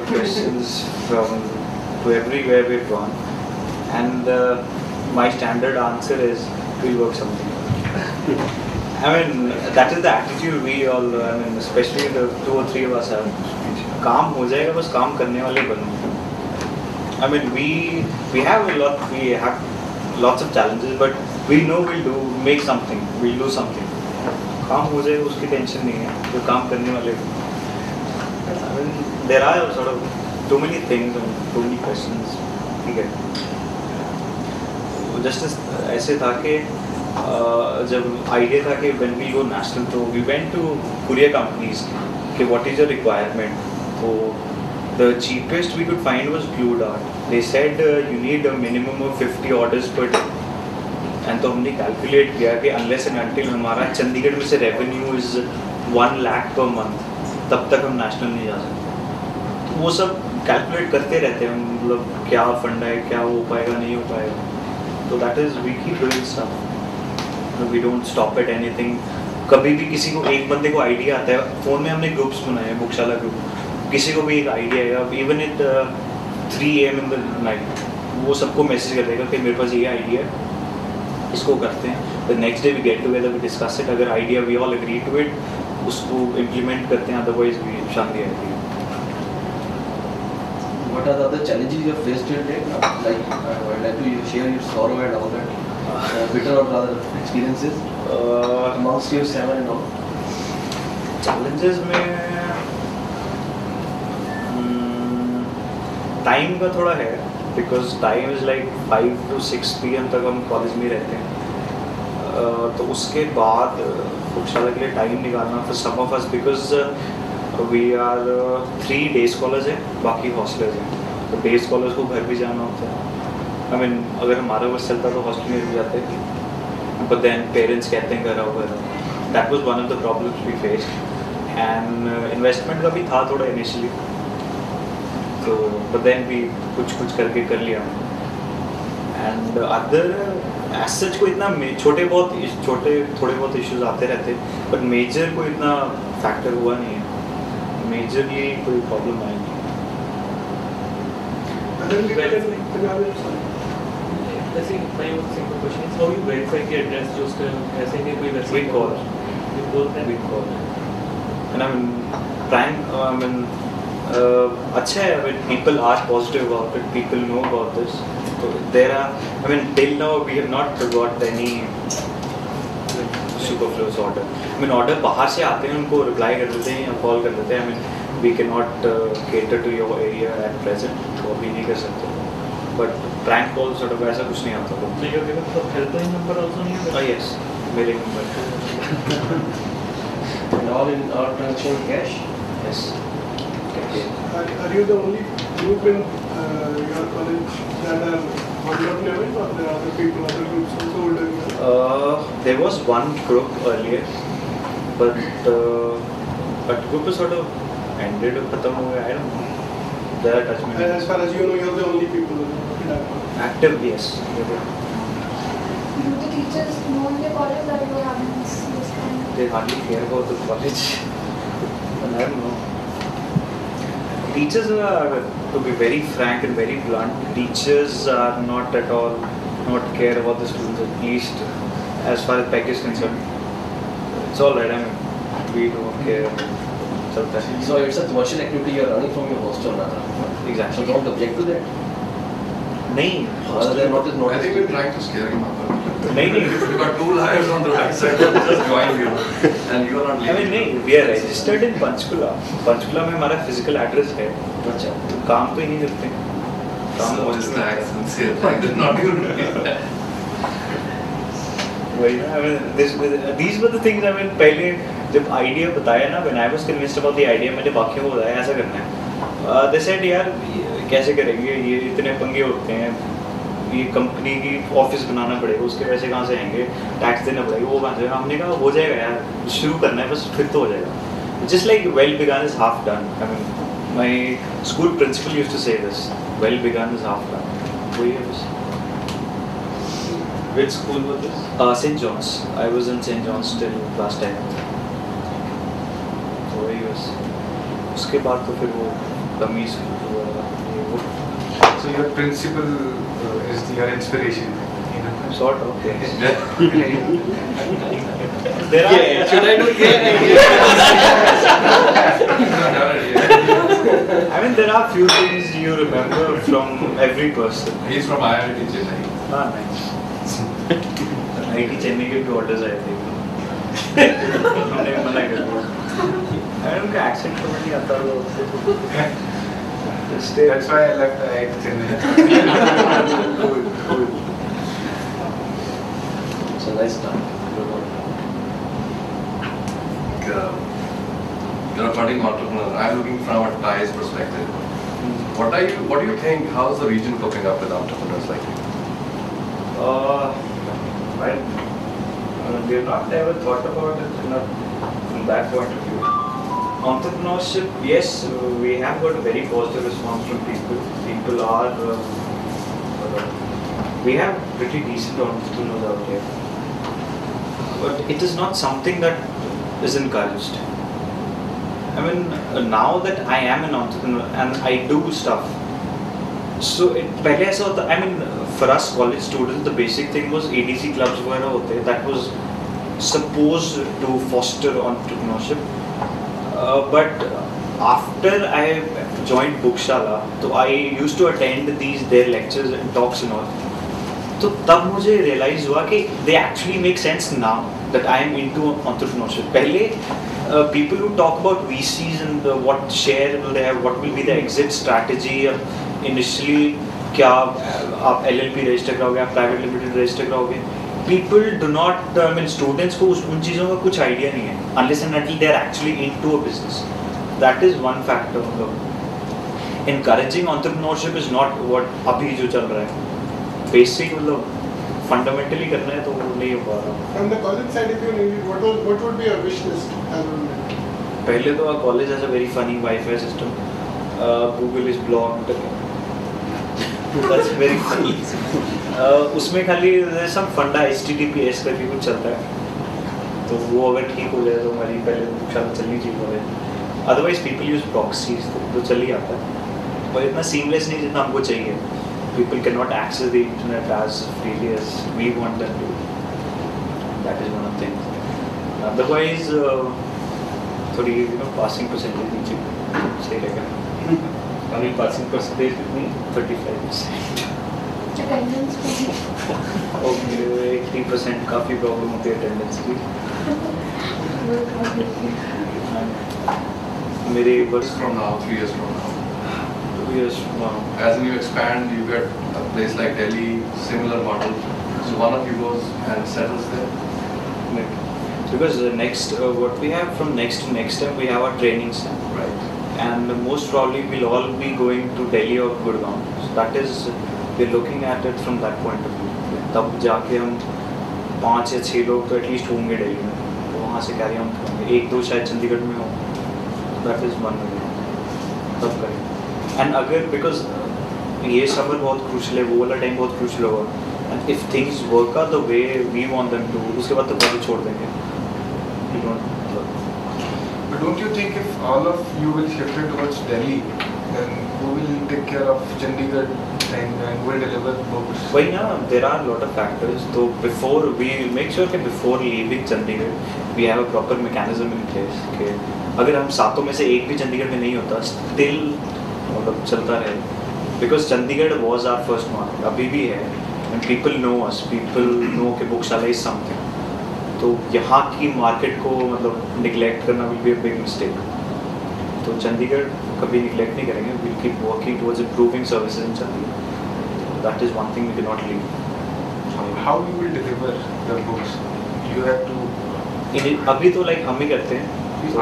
questions from to everywhere we've gone, and my standard answer is we'll work something out. I mean that is the attitude we all. I mean especially the 2 or 3 of us have. काम हो जाएगा बस काम करने वाले बनो. I mean we have lots of challenges, but we know we'll make something. We'll do something. काम हो जाएगा उसकी टेंशन नहीं है. जो काम करने वाले. I mean there are sort of too many things and too many questions. ठीक है. Just ऐसे था कि जब आइडिया था कि when we go national, तो we went to courier companies कि what is your requirement. So the cheapest we could find was Blue Dart. They said you need a minimum of 50 orders per day. And तो हमने calculate किया कि unless and until हमारा चंडीगढ़ में से revenue is 1 lakh per month, तब तक हम national नहीं जा सकते. तो वो सब calculate करते रहते हैं, मतलब क्या फंड है, क्या हो पाएगा, नहीं हो पाएगा. तो that is we keep doing stuff. We don't stop at anything. कभी भी किसी को एक बंदे को आइडिया आता है, फ़ोन में हमने ग्रुप्स बनाए हैं, बुकशाला ग्रुप. किसी को भी एक आइडिया आएगा, even at 3 AM in the night, वो सबको मैसेज कर देगा कि मेरे पास ये आइडिया है, इसको करते हैं. The next day we get together, we discuss it. अगर idea we all agree to it, उसको इम्प्लीमेंट करते हैं, अदरवाइज वी शांति आएगी. What are the other challenges you have faced till date? Like, I would like to share your sorrow and all that, bitter or rather experiences amongst your 7 and all. Challenges में time का थोड़ा है, because time is like 5 to 6 PM तक हम college में रहते हैं. तो उसके बाद बुकशाला के लिए टाइम निकालना फिर some of us, because we are 3 day scholars हैं, बाकी हॉस्टलर्स हैं. तो डे स्कॉलर्स को घर भी जाना होता है. आई मीन अगर हमारा बस चलता तो हॉस्टल में भी जाते हैं, बट देन पेरेंट्स कहते हैं घर आओ घर आओ. That was one of the problems we faced. And investment का भी था थोड़ा इनिशियली, तो बट देन भी कुछ करके कर लिया. एंड अदर एज सच को इतना थोड़े बहुत इश्यूज आते रहते, बट मेजर कोई इतना फैक्टर हुआ नहीं है. मेजरली कोई प्रॉब्लम आई नहीं. ऐसे my simple question is how you verify कि address जो उसका ऐसे नहीं कोई वैसे We call. we call. And I mean, prank. I mean, अच्छा है when people are positive about it, people know about this. So there are. I mean, till now we have not got any superfluous order. I mean, order बाहर से आते हैं, उनको reply कर देते हैं या call कर देते हैं. I mean, we cannot cater to your area at present. तो अभी नहीं कर सकते. But prank call sort of ऐसा कुछ नहीं आता. So you give the helpline number also नहीं है? Yes, मेरे number. And all in all transaction cash? Yes. Okay. Are you the only group in your college that are entrepreneurial, or there are other people, other groups also older than you? There was one group earlier, but group is sort of ended or खत्म हो गया. I don't know. They are touch me. As far as you know, you're the only people in that college. Active, yes. Do the teachers know in the college that you are having this kind of? They hardly care about the college. And I don't know. Teachers are, to be very frank and very blunt, teachers are not at all, not care about the students, at least as far as PEC is concerned. It's all right. I mean, we don't care sometimes. So it's a commercial activity you are running from your hostel rather. Exactly. So don't object to that. नहीं. Rather than not I think we're trying to scare him up. नहीं. We've got 2 liars on the right side that just joined you, and you are not I leaving. mean नहीं, we are registered in Panchkula. Panchkula में हमारा physical address है. अच्छा. काम तो ही नहीं करते. काम So is the accent here? I did not even believe that. वही ना. I mean these were the things. I mean पहले जब idea बताया ना, when I was convinced about the idea, मैंने बाकियों को बताया ऐसा करना है. They said यार कैसे करेंगे, ये इतने पंगे होते हैं, ये कंपनी की ऑफिस बनाना पड़ेगा, उसके पैसे कहाँ से आएंगे, टैक्स देना पड़ेगा, वो कहाँ से. हमने कहा हो जाएगा यार, शुरू करना है बस, फिर तो हो जाएगा. Just like well begun is half done. I mean, my school principal used to say this. Well begun is half done. वही है बस. Which school was this? St. John's. I was in St. John's till class 10. तो वही बस. उसके बाद तो फिर वो dummy school So your principal is your inspiration. sort of, yes. There are. Should I do I mean, there are few things you remember from every person. He's from IIT Chennai. Ah, nice. IIT Chennai के भी orders आए थे। हमने मना कर दिया। अरे उनका accent तो नहीं आता वो। That's why I left IIT Chennai. Cool, cool. It's a nice start. You're a budding entrepreneur. I'm looking from a Thai's perspective. What do you think? How's the region coping up with entrepreneurs like you? Right. We have not ever thought about it from that point of view. Entrepreneurship, yes, we have got a very positive response from people. People are, we have pretty decent entrepreneurs out here. But it is not something that is encouraged. I mean, now that I am an entrepreneur and I do stuff, so पहले ऐसा होता, I mean, for us college students, the basic thing was ADC clubs वगैरह होते, that was supposed to foster entrepreneurship. But after I joined Bookshala, so I used to attend their lectures and talks and all. तो तब मुझे realize हुआ कि they actually make sense now that I am into entrepreneurship. पहले people who talk about VCs and what share will they have, what will be the exit strategy initially, क्या आप LLP register कराओगे, आप private limited register कराओगे. People do not, I mean, students को उन चीज़ों का कुछ idea नहीं है unless and until they are actually into a business. That is one factor. Encouraging entrepreneurship is not what अभी जो चल रहा है. Basic मतलब fundamentally करना है तो वो नहीं हो पा रहा. From the college side, if you need it, what would be your wish list as on that? पहले तो our college has a very funny Wi-Fi system. Google is blocked. That's very funny. उसमें खाली some फंडा HTTPS करके कुछ चलता है. तो वो अगर ठीक हो जाए तो हमारी पहले शायद चलनी चाहिए college. Otherwise people use proxies तो चल ही आता है. पर इतना seamless नहीं जितना हमको चाहिए. People cannot access the internet as freely as we want them to. That is one of the things. Otherwise, थोड़ी passing percentage नीचे सही रहेगा. अभी passing percentage कितनी? 35%. Attendance Okay, 80% काफी problem होती है attendance की. मेरे Years from now, 3 years from now. 2 years from now. As you expand, you get a place like Delhi, similar model. So one of you goes and settles there. Because what we have from next to next time, we have our trainings. Right. And most probably we'll all be going to Delhi or Gurgaon. So that is, we're looking at it from that point of view. तब जाके हम 5 या 6 लोग तो at least होंगे दिल्ली में. तो वहाँ से कैरी ऑन करेंगे. 1-2 शायद चंडीगढ़ में हो. That is one way. तब करेंगे. And अगर because ये सफर बहुत crucial है, वो वाला टाइम बहुत crucial होगा. And if things work out the way we want them to, उसके बाद तो कॉलेज छोड़ देंगे. We don't. But don't you think if all of you will shift it towards Delhi, then who will take care of Chandigarh and who will deliver books? वही ना, there are a lot of factors. तो before we make sure कि before leaving Chandigarh, we have a proper mechanism in place. कि अगर हम सातों में से एक भी चंडीगढ़ में नहीं होता, still मतलब चलता रहे. Because Chandigarh was our first market, अभी भी है. And people know us, people know कि Bookshala is something. तो यहाँ की मार्केट को मतलब neglect करना will be a big mistake. तो चंडीगढ़ कभी neglect नहीं करेंगे. We'll keep working towards improving services in Chandigarh. That is one thing we cannot leave. How you will deliver the books? You have to. अभी तो like हम ही करते हैं.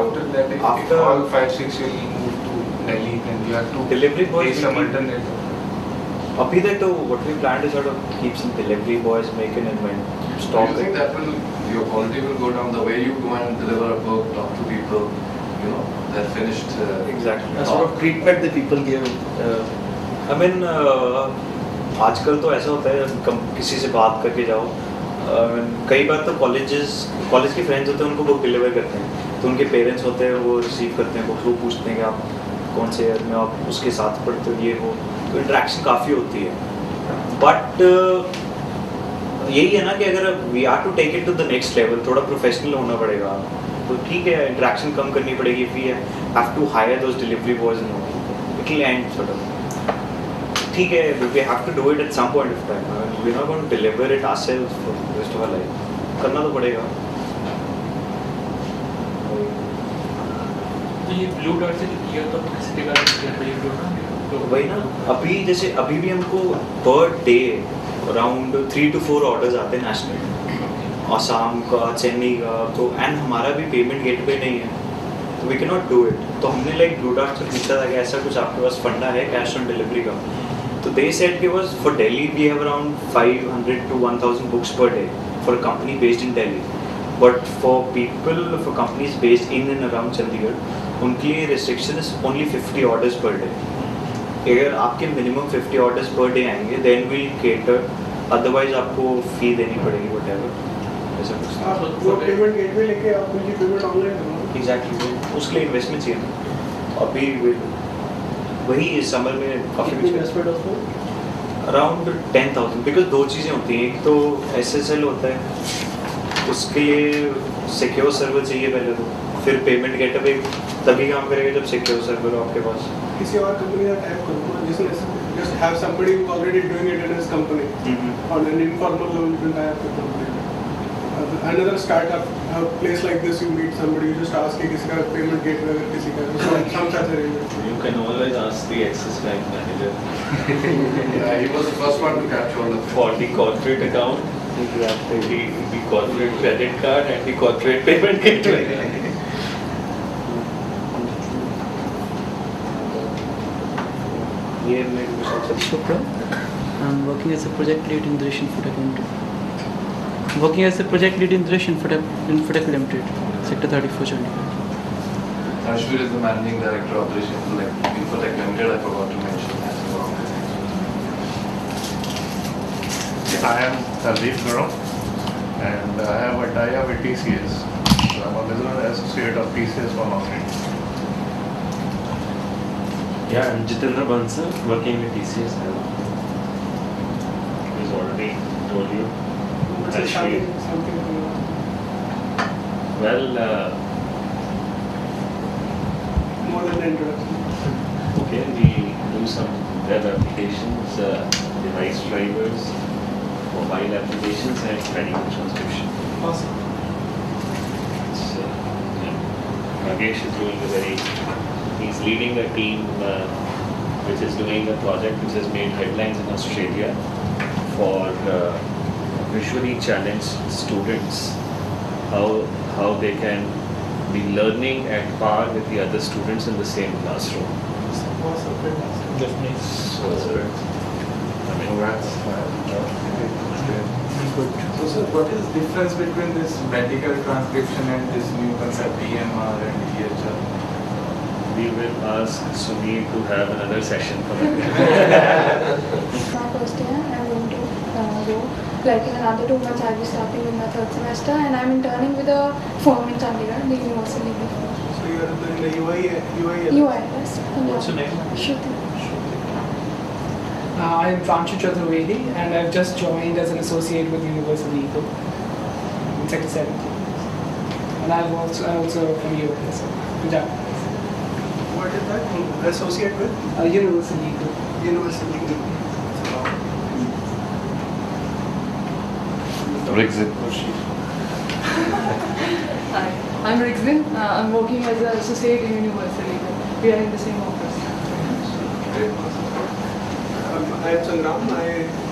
After that, if all 5-6 will move to Delhi, then you have to Delivery boys pay some will keep- alternate. अभी तक तो what we plan to sort of keep some delivery boys, make an invent, Do stop you think it. that your quality will go down the way you go and deliver a book, talk to people, that finished. Exactly. A sort of treatment that people give. I mean, आजकल तो ऐसा होता है किसी से बात करके जाओ. कई बार तो कॉलेज के फ्रेंड्स होते हैं, उनको बुक डिलीवर करते हैं. तो उनके पेरेंट्स होते हैं, वो रिसीव करते हैं बुक्स. वो पूछते हैं कि आप कौन से ईयर में आप उसके साथ पढ़ते हो, ये हो, तो इंटरेक्शन काफ़ी होती है. बट यही है ना कि अगर we are to take it to the next level, थोड़ा प्रोफेशनल होना पड़ेगा, तो ठीक है इंटरेक्शन कम करनी पड़ेगी. We have to hire those delivery boys and it will end sort of. ठीक है, we have to do it at some point of time. We are not going to deliver it ourselves for the rest of our life. करना तो पड़ेगा. तो ये blue dot से जो किया तो किसी का तो वही ना, अभी जैसे अभी भी हमको per day around 3 to 4 orders आते हैं नेशनल, आसाम का, चेन्नई का. तो एंड हमारा भी पेमेंट गेटवे नहीं है, तो we can not do it. तो हमने लाइक ब्लू डॉट से पूछा था कि ऐसा कुछ आपके पास फंडा है कैश ऑन डिलीवरी का. तो दे सेड कि बस for Delhi we have around 500 to 1000 books per day for a company based in Delhi. But for people, for companies based in and around Chandigarh, उनके लिए restriction is only 50 orders per day. अगर आपके minimum 50 orders per day आएंगे then will cater, otherwise आपको fee देनी पड़ेगी whatever. ऐसा कुछ आप वो पेमेंट गेटवे लेके आप उनकी पेमेंट ऑनलाइन करो. एग्जैक्टली, उसके लिए इन्वेस्टमेंट चाहिए ना. अभी वही इस समर में काफ़ी इन्वेस्टमेंट उसमें अराउंड 10,000. बिकॉज दो चीज़ें होती हैं, एक तो SSL होता है, उसके लिए सिक्योर सर्वर चाहिए पहले तो, फिर पेमेंट गेटवे तभी काम करेगा जब सिक्योर सर्वर हो आपके पास. किसी और कंपनी का टाइप करो जिसमें just have somebody who's already doing it in his company. On an informal level you can tie up with company. Another startup, a place like this you meet somebody, you just ask कि किसी का payment gateway अगर किसी का some such arrangement. You can always ask the Axis Bank manager. Yeah, he was the first one to capture all the For the corporate account, the corporate credit card and the corporate payment gateway. ये मैं Chopra. I'm working as a project lead in Drishan Infotech Limited. Working as a project lead in Drishan Infotech Limited, Sector 34 Chandigarh. Ashwin is the managing director of Drishan Infotech Limited. I forgot to mention that. I am Sandeep Guru and I have a tie-up with TCS. So I'm a business associate of TCS for long. Yeah, I'm Jitendra Bansal, working with TCS. He's already told you. Actually, well, More than an introduction. okay, we do some web applications, device drivers, mobile applications, and medical transcription. Awesome. So, yeah. Nagesh is doing a very, he's leading a team which is doing a project which has made headlines in Australia for visually challenged students, how they can be learning at par with the other students in the same classroom. Awesome. Fantastic. Definitely. So, I mean, So sir, what is the difference between this medical transcription and this new concept EMR and EHR? we will ask Sunil to have another session for that. My first year, I'm going to go. Like in another 2 months, I'll be starting with my 3rd semester, and I'm interning with a firm in Chandigarh, the Universal Legal Firm. So you are in the UI. UI, yes. What's your name? Shruti. I'm Pranshu Chaturvedi and I've just joined as an associate with Universal Legal in Sector 17. And I'm also from US, Punjab. What is that? Associate with? Universal Legal. Universal Legal. Rixit. Hi, I'm Rixin. I'm working as an associate in Universal Legal. We are in the same office. I am Sangram. I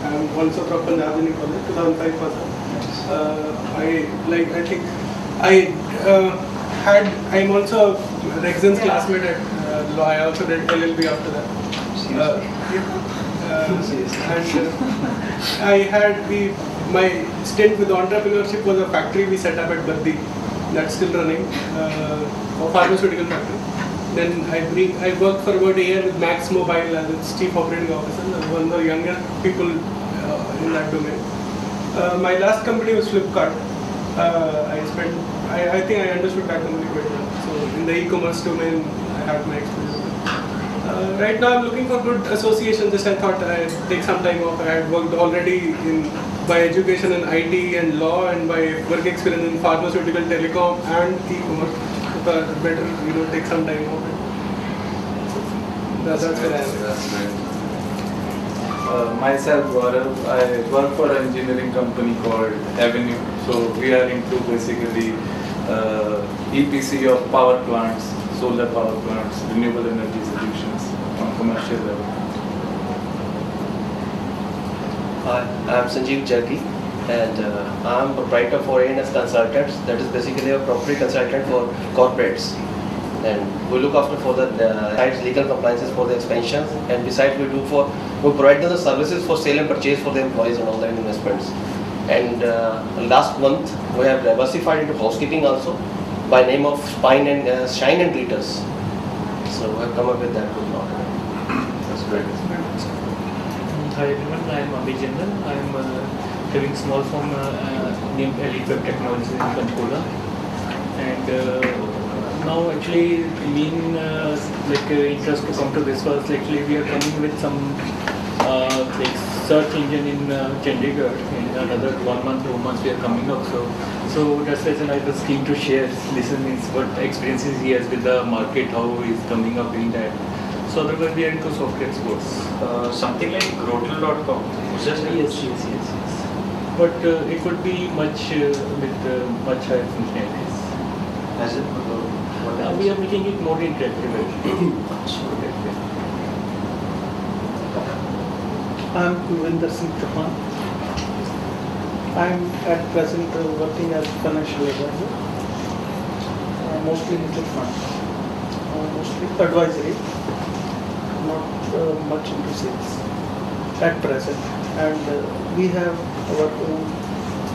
am also from Punjab Uni College, 2005 I'm also Rexon's classmate at law. I also did LLB after that. And I had my stint with entrepreneurship was a factory we set up at Baddi. That's still running, a pharmaceutical factory. Then I worked for about a year with Max Mobile as its chief operating officer, one of the younger people in that domain. My last company was Flipkart. I think I understood that company quite well. So in the e-commerce domain, I had my experience. Right now I'm looking for good association. Just I thought I'd take some time off. I had worked already by education in IT and law, and by work experience in pharmaceutical, telecom and e-commerce. But better, take some time off. That's where I am. That's great. Myself, Gaurav, I work for an engineering company called Avenue. So we are into basically EPC of power plants, solar power plants, renewable energy solutions on commercial level. Hi, I'm Sanjeev Jaggi, and I'm proprietor for A&S Consultants. That is basically a property consultant for corporates. And we look after for the legal compliances for the expansions, and besides we provide them the services for sale and purchase for the employees and all the investments. And last month we have diversified into housekeeping also by name of Shine and Glitters. So we have come up with that good model. That's great. Hi everyone, I am Abhi Jindal. I am having small firm named Elite Web Technologies in Panchkula. And now actually the main interest to come to this was actually we are coming with some search engine in Chandigarh. In another 1 month, 2 months we are coming up. So that's the reason I was keen to share. This means what experiences he has with the market, how he is coming up in that. So otherwise we are into software sports. Something like Grotel.com. Yes. But it would be much with much higher functionalities. As it we are making it more interactive. I'm Kuvinder Singh Chauhan. I'm at present working as financial advisor, mostly mutual funds, mostly advisory, not much into sales at present. And we have our own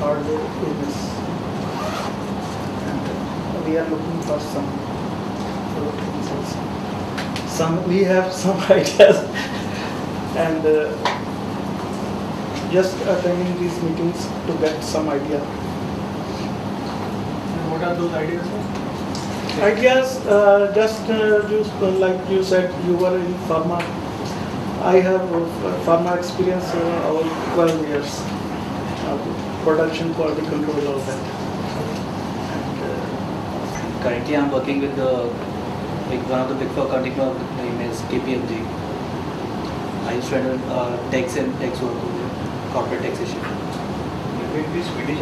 hardware business, and we are looking for some things also. We have some ideas, and just attending these meetings to get some idea. And what are those ideas? Ideas, like you said, you were in pharma. I have pharma experience over 12 years. Production, quality control, all that. Currently, I'm working with one of the big four accounting firm name is KPMG. I used to handle tax and tax work, corporate taxation. Maybe Swedish.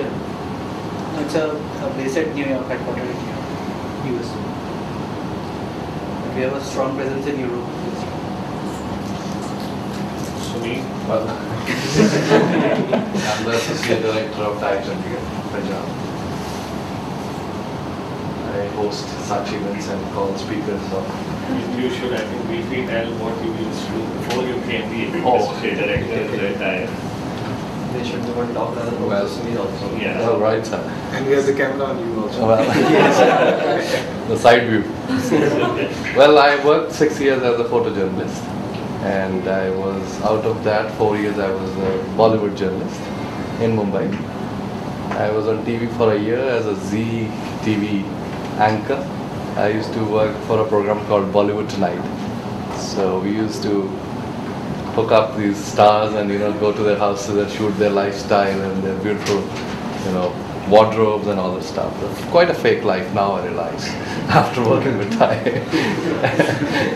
It's based at New York, headquartered in New York, US. But we have a strong presence in Europe. So me? Well, I'm the Associate Director of TiE Chandigarh, Punjab. I host such events and call speakers of. You should, I think, briefly tell what you used to do before you became the Associate Director of the TiE. They should be one talk rather than me also. Yeah. Oh, right, sir. And we have the camera on you also. Well, the side view. Well, I worked 6 years as a photojournalist, and I was out of that 4 years I was a Bollywood journalist in Mumbai. I was on TV for a year as a Zee TV anchor. I used to work for a program called Bollywood Tonight. So we used to hook up these stars and go to their houses and shoot their lifestyle and their beautiful wardrobes and all that stuff. It's quite a fake life now, I realize, after working with TiE.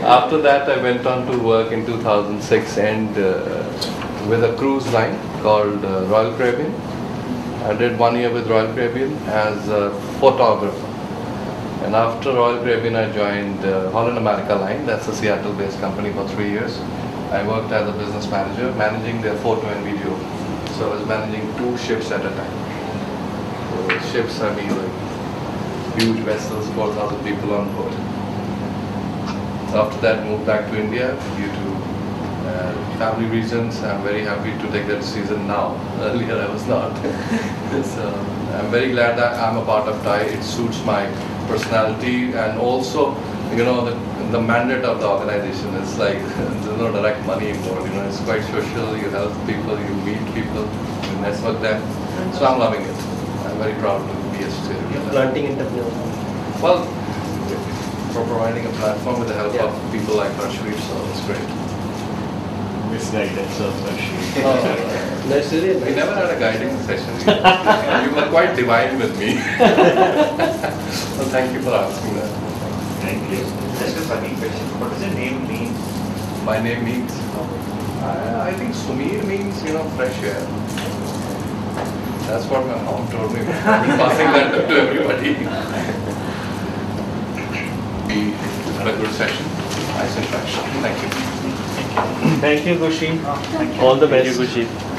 After that I went on to work in 2006 and with a cruise line called Royal Caribbean. I did 1 year with Royal Caribbean as a photographer. And after Royal Caribbean I joined Holland America Line, that's a Seattle based company, for 3 years. I worked as a business manager, managing their photo and video. So I was managing 2 ships at a time. So ships, I mean like huge vessels, 4,000 people on board. After that, moved back to India due to family reasons. I'm very happy to take that decision now. Earlier I was not. So I'm very glad that I'm a part of TiE. It suits my personality and also the mandate of the organization is like there's no direct money involved. It's quite social. You help people, you meet people, you network them. So I'm loving it. I'm very proud to be associated with Planting entrepreneur. Well, for providing a platform with the help of people like Rashveer, so it's great. Misguidance of Rashveer. We never had a guiding session. You were quite divine with me. So thank you for asking that. Thank you. Just a funny question. What does your name mean? My name means, I think Sumir means, fresh air. That's what my mom told me. I've been passing that to everybody. We had a good session. Nice interaction. Thank you. Thank you, Gushi. All the best. Thank you, Gushi.